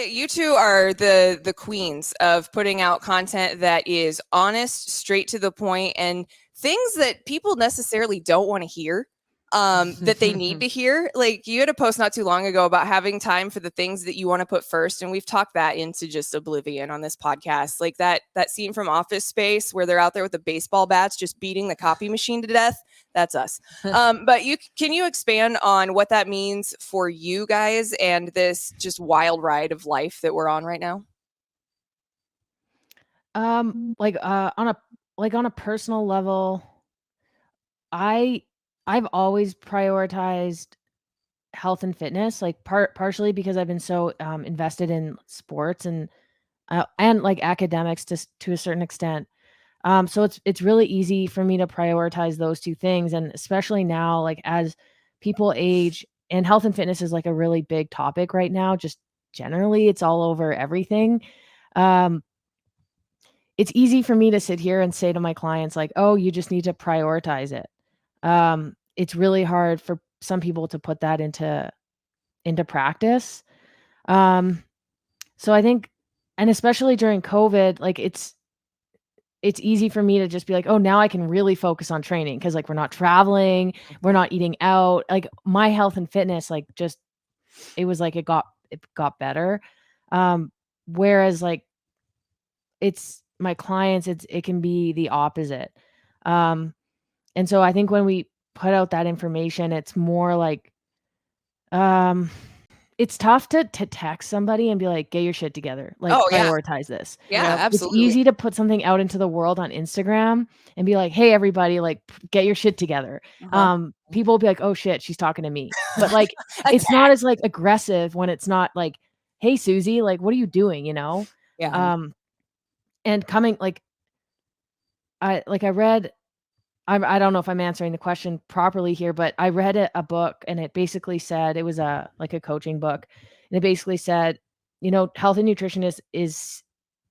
You two are the queens of putting out content that is honest, straight to the point, and things that people necessarily don't want to hear. That they need to hear. Like, you had a post not too long ago about having time for the things that you want to put first, and we've talked that into just oblivion on this podcast. Like that scene from Office Space where they're out there with the baseball bats just beating the copy machine to death. That's us. But can you expand on what that means for you guys and this just wild ride of life that we're on right now? Like on a personal level, I've always prioritized health and fitness, like partially because I've been so invested in sports and like academics to a certain extent. So it's really easy for me to prioritize those two things, and especially now, like as people age, and health and fitness is like a really big topic right now. Just generally, it's all over everything. Um, it's easy for me to sit here and say to my clients, like, "Oh, you just need to prioritize it." It's really hard for some people to put that into practice. Um, so I think, and especially during COVID, like it's easy for me to just be like, "Oh, now I can really focus on training," because like we're not traveling, we're not eating out. Like my health and fitness, like just it was like it got better. Um, Whereas like it's my clients, it can be the opposite. Um, and so I think when we put out that information, it's more like, um it's tough to text somebody and be like, "Get your shit together, like, Oh yeah, prioritize this." yeah, It's absolutely. easy to put something out into the world on Instagram and be like, "Hey, everybody, like, get your shit together." Uh-huh. People will be like, "Oh, shit, she's talking to me." But, like, it's not Attack. as, like, aggressive when it's not like, "Hey, Susie, like, what are you doing?" You know? Yeah. Um, and coming like, I read I don't know if I'm answering the question properly here, but I read a book, and it basically said it was like a coaching book, and it basically said, health and nutrition is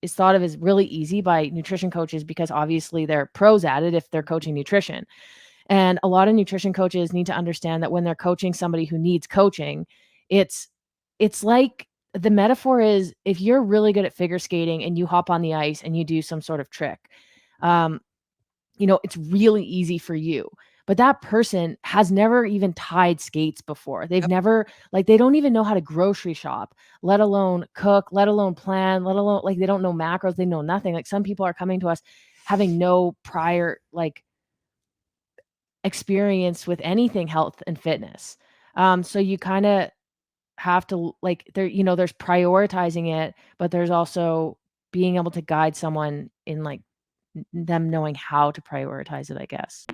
thought of as really easy by nutrition coaches because obviously they're pros at it if they're coaching nutrition. And a lot of nutrition coaches need to understand that when they're coaching somebody who needs coaching, it's it's like the metaphor is if you're really good at figure skating and you hop on the ice and you do some sort of trick. Um, it's really easy for you. But that person has never even tied skates before. They've Yep. never like they don't even know how to grocery shop, let alone cook, let alone plan, let alone like they don't know macros, they know nothing. Like some people are coming to us having no prior like experience with anything health and fitness. So you kind of have to like there's prioritizing it, but there's also being able to guide someone in like them knowing how to prioritize it, I guess.